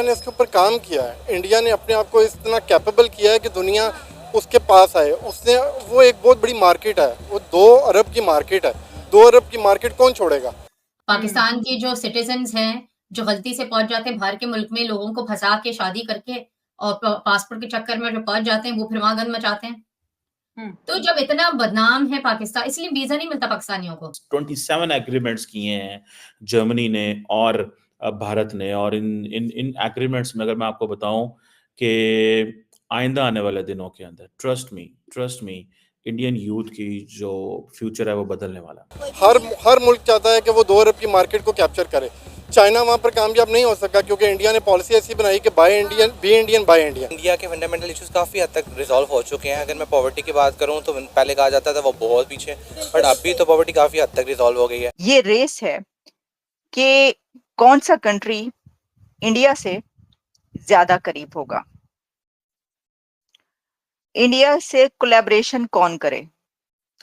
ने इसके ऊपर काम किया है, इंडिया ने अपने आप को इतना कैपेबल किया है कि दुनिया उसके पास आए। उसने वो एक बहुत बड़ी मार्केट है, वो 2 अरब की मार्केट है। 2 अरब की मार्केट कौन छोड़ेगा? पाकिस्तान के जो सिटीज़न्स हैं, जो गलती से पहुँच जाते हैं बाहर के मुल्क में लोगों को फँसा के शादी करके और प पासपोर्ट के चक्कर में जो पहुँच जाते हैं, वो फिर वहाँ गंद मचाते हैं। हुँ। तो जब इतना बदनाम है पाकिस्तान इसलिए वीज़ा नहीं मिलता पाकिस्तानियों को। 27 एग्रीमेंट्स किए हैं जर्मनी ने और भारत ने, और इन इन एग्रीमेंट्स में अगर मैं आपको बताऊं कि आइंदा आने वाले दिनों के अंदर ट्रस्ट मी इंडियन यूथ की जो फ्यूचर है वो बदलने वाला है। हर मुल्क चाहता है कि वो 2 अरब की मार्केट को कैप्चर करे। चाइना वहाँ पर कामयाब नहीं हो सका क्योंकि इंडिया ने पॉलिसी ऐसी बनाई कि buy Indian be Indian buy Indian. India के फंडामेंटल इश्यूज काफ़ी हद तक रिजॉल्व हो चुके हैं। अगर मैं पॉवर्टी की बात करूं तो पहले कहा जाता था वो बहुत पीछे, बट अभी तो पॉवर्टी काफ़ी हद तक रिजॉल्व हो गई है। ये रेस है कि कौन सा कंट्री इंडिया से ज़्यादा करीब होगा। इंडिया से कोलैबोरेशन कौन करे?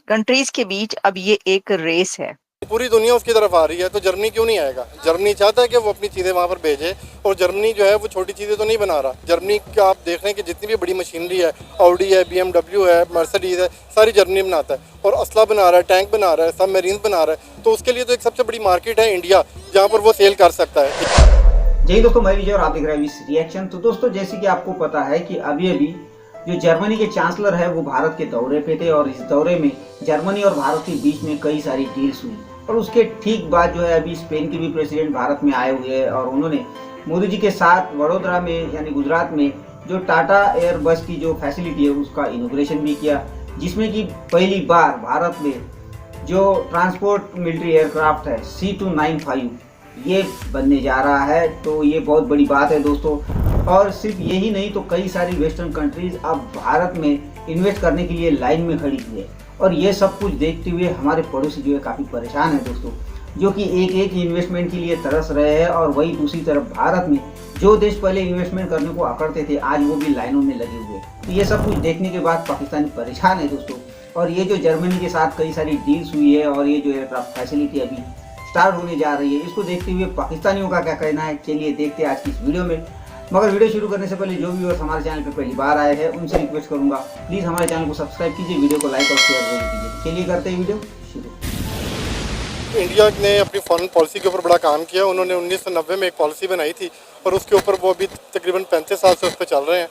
कंट्रीज़ के बीच अब ये एक रेस है। पूरी दुनिया उसकी तरफ आ रही है, तो जर्मनी क्यों नहीं आएगा? जर्मनी चाहता है कि वो अपनी चीज़ें वहाँ पर भेजे, और जर्मनी जो है वो छोटी चीज़ें तो नहीं बना रहा। जर्मनी का आप देख रहे हैं कि जितनी भी बड़ी मशीनरी है, ऑडी है, BMW है, मर्सिडीज़ है, सारी जर्मनी बनाता है। और असला बना रहा है, टैंक बना रहा है, सबमरीन बना रहा है। तो उसके लिए तो एक सबसे बड़ी मार्केट है इंडिया, जहाँ पर वो सेल कर सकता है। जय दोस्तों, मैं विजय और आप देख रहे हैं विश रिएक्शन। तो दोस्तों, जैसे कि आपको पता है कि अभी जो जर्मनी के चांसलर है वो भारत के दौरे पे थे, और इस दौरे में जर्मनी और भारत के बीच में कई सारी डील्स हुई। और उसके ठीक बाद जो है अभी स्पेन के भी प्रेसिडेंट भारत में आए हुए हैं, और उन्होंने मोदी जी के साथ वडोदरा में यानी गुजरात में जो टाटा एयर बस की जो फैसिलिटी है उसका इनॉग्रेशन भी किया, जिसमें कि पहली बार भारत में जो ट्रांसपोर्ट मिलिट्री एयरक्राफ्ट है C295 ये बनने जा रहा है। तो ये बहुत बड़ी बात है दोस्तों। और सिर्फ यही नहीं, तो कई सारी वेस्टर्न कंट्रीज अब भारत में इन्वेस्ट करने के लिए लाइन में खड़ी हुई है। और ये सब कुछ देखते हुए हमारे पड़ोसी जो है काफ़ी परेशान है दोस्तों, जो कि एक इन्वेस्टमेंट के लिए तरस रहे हैं। और वही दूसरी तरफ भारत में जो देश पहले इन्वेस्टमेंट करने को अकड़ते थे, आज वो भी लाइनों में लगे हुए। तो ये सब कुछ देखने के बाद पाकिस्तानी परेशान है दोस्तों। और ये जो जर्मनी के साथ कई सारी डील्स हुई है, और ये जो एयरक्राफ्ट फैसिलिटी अभी स्टार्ट होने जा रही है, इसको देखते हुए पाकिस्तानियों का क्या कहना है, चलिए देखते हैं आज की इस वीडियो में। मगर वीडियो शुरू करने से पहले जो व्यूअर्स हमारे चैनल पर पहली बार आए हैं उनसे रिक्वेस्ट करूंगा, प्लीज़ हमारे चैनल को सब्सक्राइब कीजिए, वीडियो को लाइक और शेयर जरूर कीजिए। चलिए करते हैं वीडियो शुरू। इंडिया ने अपनी फॉरेन पॉलिसी के ऊपर बड़ा काम किया। उन्होंने 1990 में एक पॉलिसी बनाई थी, और उसके ऊपर वो अभी तकरीबन 35 साल से उस पर चल रहे हैं।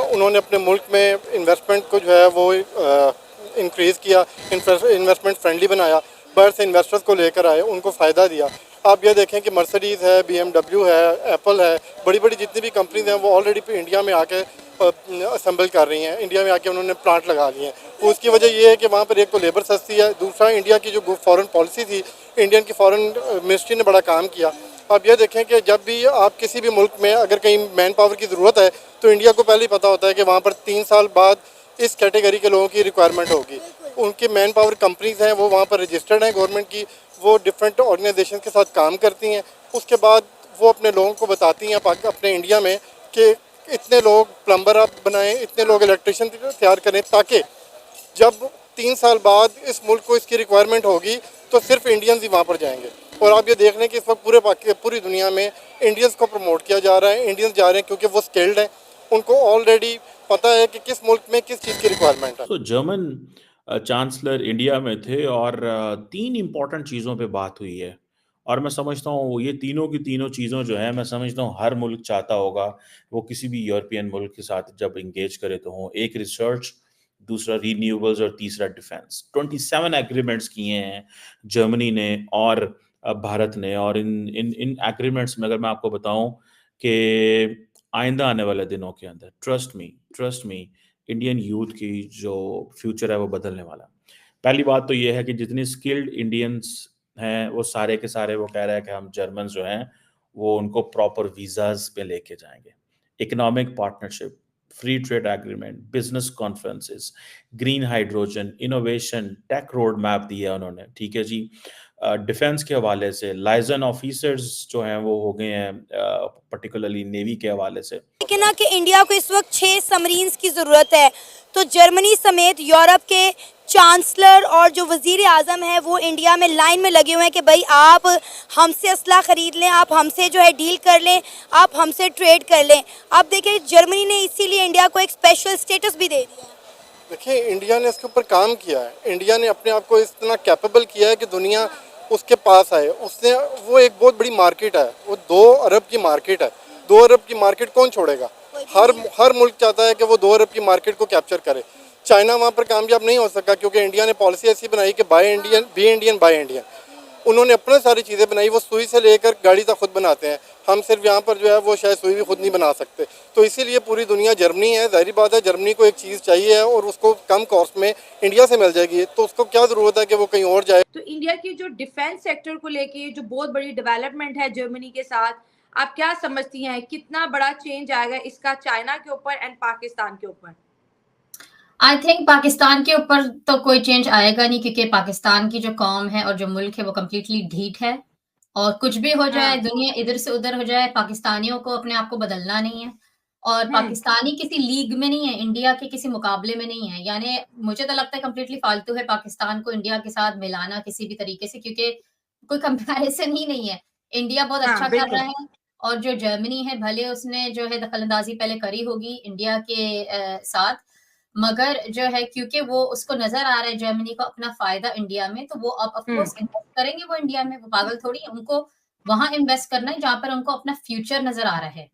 उन्होंने अपने मुल्क में इन्वेस्टमेंट को जो है वो इंक्रीज़ किया, इन्वेस्टमेंट फ्रेंडली बनाया, बाहर से इन्वेस्टर्स को लेकर आए, उनको फ़ायदा दिया। आप ये देखें कि मर्सिडीज़ है, BMW है, एप्पल है, बड़ी बड़ी जितनी भी कंपनीज हैं वो ऑलरेडी इंडिया में आके असेंबल कर रही हैं। इंडिया में आके उन्होंने प्लांट लगा लिए हैं। तो उसकी वजह ये है कि वहाँ पर एक तो लेबर सस्ती है, दूसरा इंडिया की जो फॉरेन पॉलिसी थी, इंडियन की फॉरेन मिनिस्ट्री ने बड़ा काम किया। आप ये देखें कि जब भी आप किसी भी मुल्क में अगर कहीं मैन पावर की ज़रूरत है, तो इंडिया को पहले ही पता होता है कि वहाँ पर 3 साल बाद इस कैटेगरी के लोगों की रिक्वायरमेंट होगी। उनकी मैन पावर कंपनीज हैं वो वहाँ पर रजिस्टर्ड हैं गवर्नमेंट की, वो डिफरेंट ऑर्गेनाइजेशन के साथ काम करती हैं। उसके बाद वो अपने लोगों को बताती हैं अपने इंडिया में कि इतने लोग प्लम्बर आप बनाएं, इतने लोग इलेक्ट्रिशियन तैयार करें, ताकि जब 3 साल बाद इस मुल्क को इसकी रिक्वायरमेंट होगी तो सिर्फ इंडियंस ही वहाँ पर जाएंगे। और आप ये देख रहे हैं कि इस वक्त पूरी दुनिया में इंडियंस को प्रमोट किया जा रहा है। इंडियंस जा रहे हैं क्योंकि वो स्किल्ड हैं, उनको ऑलरेडी पता है कि किस मुल्क में किस चीज़ की रिक्वायरमेंट है। तो जर्मन चांसलर इंडिया में थे, और 3 इम्पॉर्टेंट चीज़ों पे बात हुई है। और मैं समझता हूँ ये तीनों की तीनों चीज़ों जो है, मैं समझता हूँ हर मुल्क चाहता होगा वो किसी भी यूरोपियन मुल्क के साथ जब इंगेज करे तो हो। एक रिसर्च, दूसरा रीन्यूएबल्स, और तीसरा डिफेंस। 27 एग्रीमेंट्स किए हैं जर्मनी ने और भारत ने, और इन एग्रीमेंट्स में अगर मैं आपको बताऊं कि आइंदा आने वाले दिनों के अंदर ट्रस्ट मी इंडियन यूथ की जो फ्यूचर है वो बदलने वाला है। पहली बात तो ये है कि जितनी स्किल्ड इंडियंस हैं वो सारे के सारे वो कह रहे हैं कि हम जर्मन जो हैं वो उनको प्रॉपर वीज़ाज पे लेके जाएंगे। Economic partnership, free trade agreement, business conferences, green hydrogen, innovation, tech road map दिया उन्होंने, ठीक है जी। डिफेंस के हवाले से लाइजन ऑफिसर्स जो हैं वो हो गए हैं, पर्टिकुलरली नेवी के हवाले से। लेकिन ना कि इंडिया को इस वक्त 6 सबमरीन्स की ज़रूरत है, तो जर्मनी समेत यूरोप के चांसलर और जो वज़ीर आज़म है वो इंडिया में लाइन में लगे हुए हैं कि भाई आप हमसे असला ख़रीद लें, आप हमसे जो है डील कर लें, आप हमसे ट्रेड कर लें। अब देखिए जर्मनी ने इसीलिए इंडिया को एक स्पेशल स्टेटस भी दे दिया है। देखिए इंडिया ने इसके ऊपर काम किया है, इंडिया ने अपने आप को इतना कैपेबल किया है कि दुनिया उसके पास आए। उसने वो एक बहुत बड़ी मार्केट है, वो 2 अरब की मार्केट है। 2 अरब की मार्केट कौन छोड़ेगा? हर मुल्क चाहता है कि वो 2 अरब की मार्केट को कैप्चर करे। चाइना वहाँ पर कामयाब नहीं हो सका क्योंकि इंडिया ने पॉलिसी ऐसी बनाई कि buy Indian be Indian buy Indian. उन्होंने अपने सारी चीज़ें बनाई, वो सुई से लेकर गाड़ी तक खुद बनाते हैं। हम सिर्फ यहाँ पर जो है वो शायद सुई भी खुद नहीं बना सकते। तो इसीलिए पूरी दुनिया जर्मनी है। ज़ाहिर बात है जर्मनी को एक चीज़ चाहिए है और उसको कम कॉस्ट में इंडिया से मिल जाएगी, तो उसको क्या ज़रूरत है कि वो कहीं और जाए। तो इंडिया की जो डिफेंस सेक्टर को लेके जो बहुत बड़ी डेवलपमेंट है जर्मनी के साथ, आप क्या समझती हैं कितना बड़ा चेंज आएगा इसका चाइना के ऊपर एंड पाकिस्तान के ऊपर? आई थिंक पाकिस्तान के ऊपर तो कोई चेंज आएगा नहीं, क्योंकि पाकिस्तान की जो कौम है और जो मुल्क है वो कम्प्लीटली ढीठ है, और कुछ भी हो जाए, दुनिया इधर से उधर हो जाए, पाकिस्तानियों को अपने आप को बदलना नहीं है। और पाकिस्तानी किसी लीग में नहीं है, इंडिया के किसी मुकाबले में नहीं है। यानी मुझे तो लगता है कम्प्लीटली फालतू है पाकिस्तान को इंडिया के साथ मिलाना किसी भी तरीके से, क्योंकि कोई कंपैरिजन ही नहीं है। इंडिया बहुत अच्छा कर रहा है, और जो जर्मनी है भले उसने जो है दखलंदाजी पहले करी होगी इंडिया के साथ, मगर जो है क्योंकि वो उसको नजर आ रहा है जर्मनी को अपना फायदा इंडिया में, तो वो अब ऑफ कोर्स इन्वेस्ट करेंगे वो इंडिया में। वो पागल थोड़ी है, उनको वहां इन्वेस्ट करना है जहां पर उनको अपना फ्यूचर नजर आ रहा है।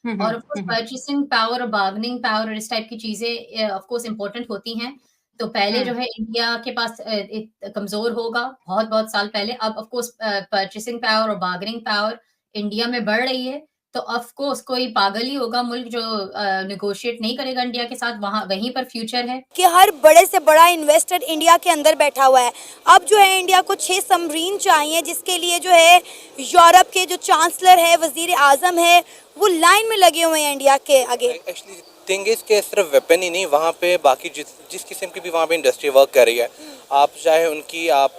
और ऑफ कोर्स परचेसिंग पावर और बार्गेनिंग पावर और इस टाइप की चीजें ऑफ कोर्स इंपॉर्टेंट होती हैं। तो पहले जो है इंडिया के पास कमजोर होगा बहुत साल पहले। अब ऑफ कोर्स परचेसिंग पावर और बार्गेनिंग पावर इंडिया में बढ़ रही है, तो ऑफ कोर्स कोई पागल ही होगा मुल्क जो नेगोशिएट नहीं करेगा इंडिया के साथ, वहीं पर फ्यूचर है। कि हर बड़े से बड़ा इन्वेस्टर इंडिया के अंदर बैठा हुआ है। अब जो है इंडिया को 6 सबमरीन चाहिए, जिसके लिए जो है यूरोप के जो चांसलर है, वजीर आजम है, वो लाइन में लगे हुए हैं इंडिया के आगे। एक्चुअली थिंग इज के सिर्फ वेपन ही नहीं, वहाँ पे बाकी जिस किस्म की भी वहाँ पे इंडस्ट्री वर्क कर रही है, आप चाहे उनकी आप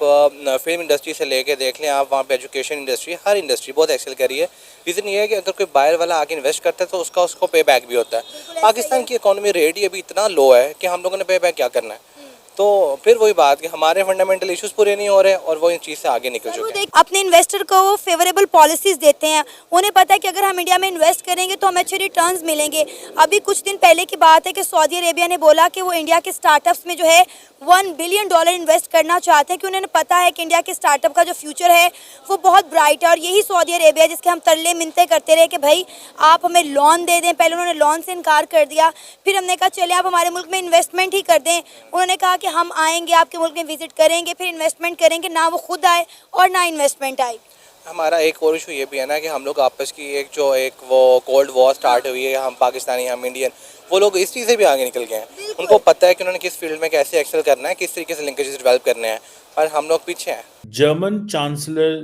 फिल्म इंडस्ट्री से लेके देख लें, आप वहाँ पे एजुकेशन इंडस्ट्री, हर इंडस्ट्री बहुत एक्सेल कर रही है। रीज़न ये है कि अगर कोई बाहर वाला आके इन्वेस्ट करता है तो उसको पे बैक भी होता है। पाकिस्तान की इकोनॉमी रेट ही अभी इतना लो है कि हम लोगों ने पे बैक क्या करना है। तो फिर वही बात कि हमारे फंडामेंटल इश्यूज पूरे नहीं हो रहे और वो इन चीज़ से आगे निकल चुके हैं। अपने इन्वेस्टर को वो फेवरेबल पॉलिसीज देते हैं, उन्हें पता है कि अगर हम इंडिया में इन्वेस्ट करेंगे तो हमें अच्छे रिटर्न्स मिलेंगे। अभी कुछ दिन पहले की बात है कि सऊदी अरेबिया ने बोला कि वो इंडिया के स्टार्टअप्स में जो है $1 बिलियन इन्वेस्ट करना चाहते हैं, कि उन्हें पता है कि इंडिया के स्टार्टअप का जो फ्यूचर है वो बहुत ब्राइट है। और यही सऊदी अरेबिया जिसके हम तरले मिनते करते रहे कि भाई आप हमें लोन दे दें, पहले उन्होंने लोन से इनकार कर दिया, फिर हमने कहा चले आप हमारे मुल्क में इन्वेस्टमेंट ही कर दें। उन्होंने कहा कि हम आएंगे आपके मुल्क में विजिट करेंगे, फिर इन्वेस्टमेंट करेंगे, ना वो खुद आए और ना इन्वेस्टमेंट आई। हमारा एक और इशू ये भी है ना कि हम लोग आपस की एक वो कोल्ड वॉर स्टार्ट हुई है, हम पाकिस्तानी हम इंडियन, वो लोग इस चीज़ से भी आगे निकल गए हैं। उनको पता है कि उन्होंने किस फील्ड में कैसे एक्सेल करना है, किस तरीके से लिंकेजेस डेवलप करने हैं, और हम लोग पीछे हैं। जर्मन चांसलर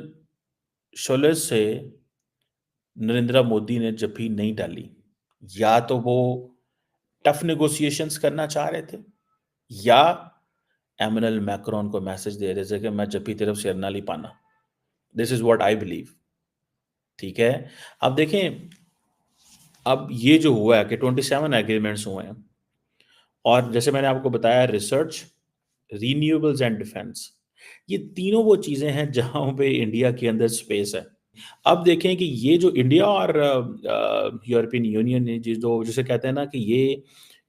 शोलेस से नरेंद्र मोदी ने जफ्फी नहीं डाली। या तो वो टफ नेगोशिएशंस करना चाह रहे थे, या एमैनुअल मैक्रोन को मैसेज दे रहे थे कि मैं जफ्फी तरफ सिर ना ली पाना। This is what I believe. ठीक है, अब देखें, अब ये जो हुआ है कि 27 एग्रीमेंट्स हुए हैं, और जैसे मैंने आपको बताया रिसर्च, रीन्यूएबल्स एंड डिफेंस, ये तीनों वो चीज़ें हैं जहाँ पे इंडिया के अंदर स्पेस है। अब देखें कि ये जो इंडिया और यूरोपियन यूनियन ने जो जिसे कहते हैं ना कि ये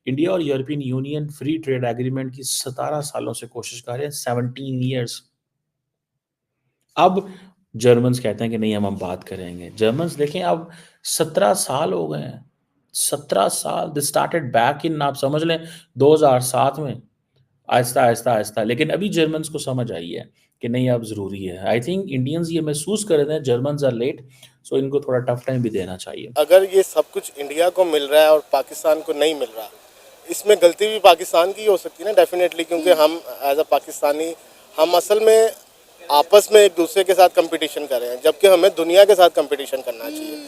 इंडिया और European union free trade agreement की 17 सालों से कोशिश कर रहे हैं, 17 ईयर्स। अब जर्मन्स कहते हैं कि नहीं हम बात करेंगे। जर्मन्स देखें अब 17 साल हो गए हैं, 17 साल। दिस स्टार्टेड बैक इन, आप समझ लें 2007 में, आहिस्ता आहिस्ता आहिस्ता, लेकिन अभी जर्मन्स को समझ आई है कि नहीं अब ज़रूरी है। आई थिंक इंडियंस ये महसूस कर रहे हैं जर्मन्स आर लेट, सो इनको थोड़ा टफ टाइम भी देना चाहिए। अगर ये सब कुछ इंडिया को मिल रहा है और पाकिस्तान को नहीं मिल रहा, इसमें गलती भी पाकिस्तान की हो सकती है ना, डेफिनेटली, क्योंकि हम एज अ पाकिस्तानी हम असल में आपस में एक दूसरे के साथ कंपटीशन कर रहे हैं, जबकि हमें दुनिया के साथ कंपटीशन करना चाहिए।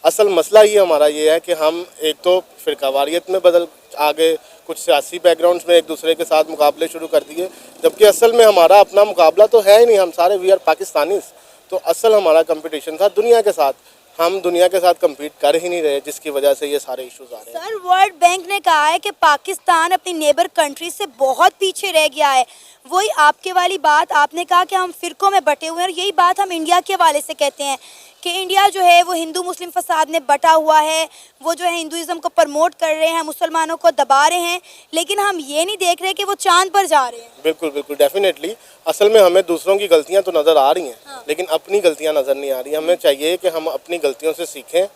असल मसला ही हमारा ये है कि हम एक तो फिरकावारियत में बदल आगे कुछ सियासी बैकग्राउंड्स में एक दूसरे के साथ मुकाबले शुरू कर दिए, जबकि असल में हमारा अपना मुकाबला तो है ही नहीं। हम सारे वी आर पाकिस्तानीज़, तो असल हमारा कंपटीशन था दुनिया के साथ। हम दुनिया के साथ compete कर ही नहीं रहे, जिसकी वजह से ये सारे इश्यूज आ रहे हैं। सर, वर्ल्ड बैंक ने कहा है कि पाकिस्तान अपनी नेबर कंट्री से बहुत पीछे रह गया है। वही आपके वाली बात, आपने कहा कि हम फिरकों में बटे हुए हैं, और यही बात हम इंडिया के हवाले से कहते हैं कि इंडिया जो है वो हिंदू मुस्लिम फसाद में बटा हुआ है, वो जो है हिंदुइज्म को प्रमोट कर रहे हैं, मुसलमानों को दबा रहे हैं, लेकिन हम ये नहीं देख रहे कि वो चांद पर जा रहे हैं। बिल्कुल बिल्कुल, डेफिनेटली। असल में हमें दूसरों की गलतियां तो नज़र आ रही हैं, हाँ। लेकिन अपनी गलतियां नज़र नहीं आ रही। हमें चाहिए कि हम अपनी गलतियों से सीखें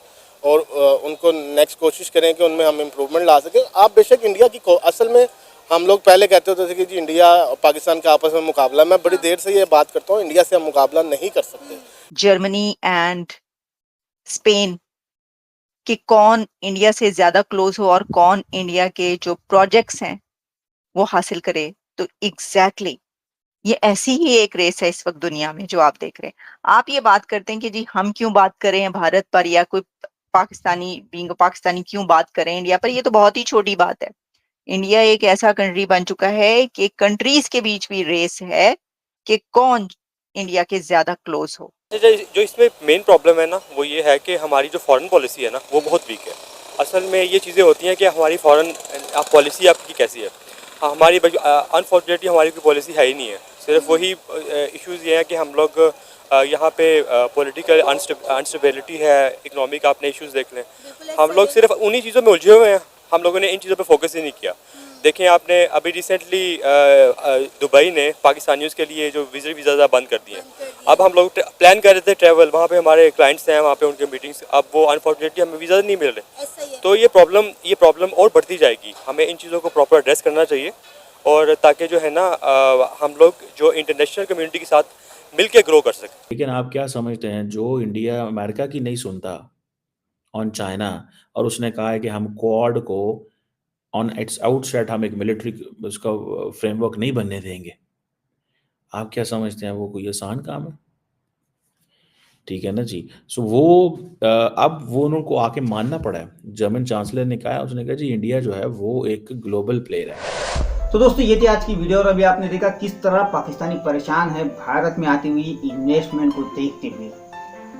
और उनको नेक्स्ट कोशिश करें कि उनमें हम इम्प्रूवमेंट ला सकें। आप बेशक इंडिया की असल में हम लोग पहले कहते होते थे कि जी इंडिया और पाकिस्तान का आपस में मुकाबला। मैं बड़ी देर से ये बात करता हूँ, इंडिया से हम मुकाबला नहीं कर सकते। जर्मनी एंड स्पेन कि कौन इंडिया से ज्यादा क्लोज हो और कौन इंडिया के जो प्रोजेक्ट्स हैं वो हासिल करे, तो एग्जैक्टली ये ऐसी ही एक रेस है इस वक्त दुनिया में जो आप देख रहे हैं। आप ये बात करते हैं कि जी हम क्यों बात कर रहे हैं भारत पर, या कोई पाकिस्तानी क्यों बात करें इंडिया पर, ये तो बहुत ही छोटी बात है। इंडिया एक ऐसा कंट्री बन चुका है कि कंट्रीज के बीच भी रेस है कि कौन इंडिया के ज्यादा क्लोज हो। जो इसमें मेन प्रॉब्लम है ना, वो ये है कि हमारी जो फॉरेन पॉलिसी है ना, वो बहुत वीक है। असल में ये चीज़ें होती हैं कि हमारी फॉरेन पॉलिसी आपकी कैसी है। हमारी अनफॉर्चुनेटली हमारी कोई पॉलिसी है ही नहीं है। सिर्फ वही इश्यूज़ ये हैं कि हम लोग यहाँ पे पॉलिटिकल अनस्टेबिलिटी है, इकोनॉमिक आपने इश्यूज़ देख लें। हम लोग सिर्फ उन्हीं चीज़ों में उलझे हुए हैं, हम लोगों ने इन चीज़ों पे फोकस ही नहीं किया। देखें आपने अभी रिसेंटली दुबई ने पाकिस्तानियों के लिए जो वीज़ा बंद कर दिए हैं। अब हम लोग प्लान कर रहे थे ट्रैवल, वहाँ पे हमारे क्लाइंट्स हैं, वहाँ पे उनके मीटिंग्स, अब वो अनफॉर्चुनेटली हमें वीज़ा नहीं मिल रहे। तो ये प्रॉब्लम और बढ़ती जाएगी। हमें इन चीज़ों को प्रॉपर एड्रेस करना चाहिए, और ताकि जो है ना हम लोग जो इंटरनेशनल कम्युनिटी के साथ मिल के ग्रो कर सकें। लेकिन आप क्या समझते हैं, जो इंडिया अमेरिका की नहीं सुनता ऑन चाइना, और उसने कहा है कि हम क्वाड को ऑन इट्स आउटसेट हम एक मिलिट्री उसका फ्रेमवर्क नहीं बनने देंगे, आप क्या समझते हैं वो कोई आसान काम है? ठीक है ना जी। सो वो अब वो उनको आके मानना पड़ा है। जर्मन चांसलर ने कहा, उसने कहा जी इंडिया जो है वो एक ग्लोबल प्लेयर है। तो दोस्तों ये थी आज की वीडियो, और अभी आपने देखा किस तरह पाकिस्तानी परेशान है भारत में आती हुई इन्वेस्टमेंट को देखते हुए।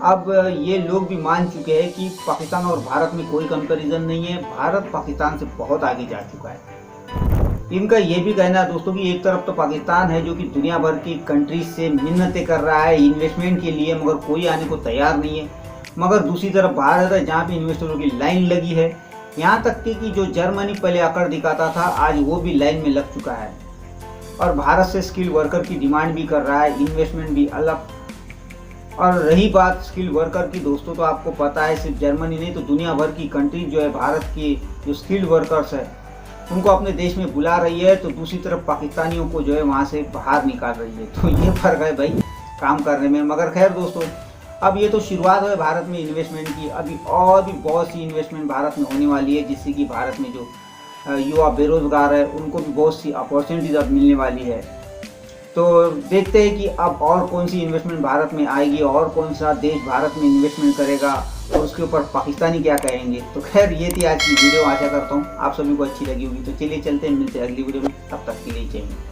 अब ये लोग भी मान चुके हैं कि पाकिस्तान और भारत में कोई कंपैरिजन नहीं है, भारत पाकिस्तान से बहुत आगे जा चुका है। इनका ये भी कहना है दोस्तों कि एक तरफ तो पाकिस्तान है जो कि दुनिया भर की कंट्रीज से मिन्नतें कर रहा है इन्वेस्टमेंट के लिए, मगर कोई आने को तैयार नहीं है। मगर दूसरी तरफ भारत है जहाँ पे इन्वेस्टरों की लाइन लगी है। यहाँ तक कि जो जर्मनी पहले आकर दिखाता था, आज वो भी लाइन में लग चुका है, और भारत से स्किल वर्कर की डिमांड भी कर रहा है, इन्वेस्टमेंट भी अलग। और रही बात स्किल वर्कर की दोस्तों, तो आपको पता है सिर्फ जर्मनी नहीं तो दुनिया भर की कंट्री जो है भारत की जो स्किल्ड वर्कर्स है उनको अपने देश में बुला रही है, तो दूसरी तरफ पाकिस्तानियों को जो है वहाँ से बाहर निकाल रही है। तो ये फर्क है भाई काम करने में। मगर खैर दोस्तों, अब ये तो शुरुआत है भारत में इन्वेस्टमेंट की, अभी और भी बहुत सी इन्वेस्टमेंट भारत में होने वाली है, जिससे कि भारत में जो युवा बेरोजगार है उनको भी बहुत सी अपॉर्चुनिटीज अब मिलने वाली है। तो देखते हैं कि अब और कौन सी इन्वेस्टमेंट भारत में आएगी, और कौन सा देश भारत में इन्वेस्टमेंट करेगा, और उसके ऊपर पाकिस्तानी क्या कहेंगे। तो खैर ये थी आज की वीडियो, आशा करता हूँ आप सभी को अच्छी लगी होगी। तो चलिए चलते हैं, मिलते हैं अगली वीडियो में, तब तक के लिए जय हिंद।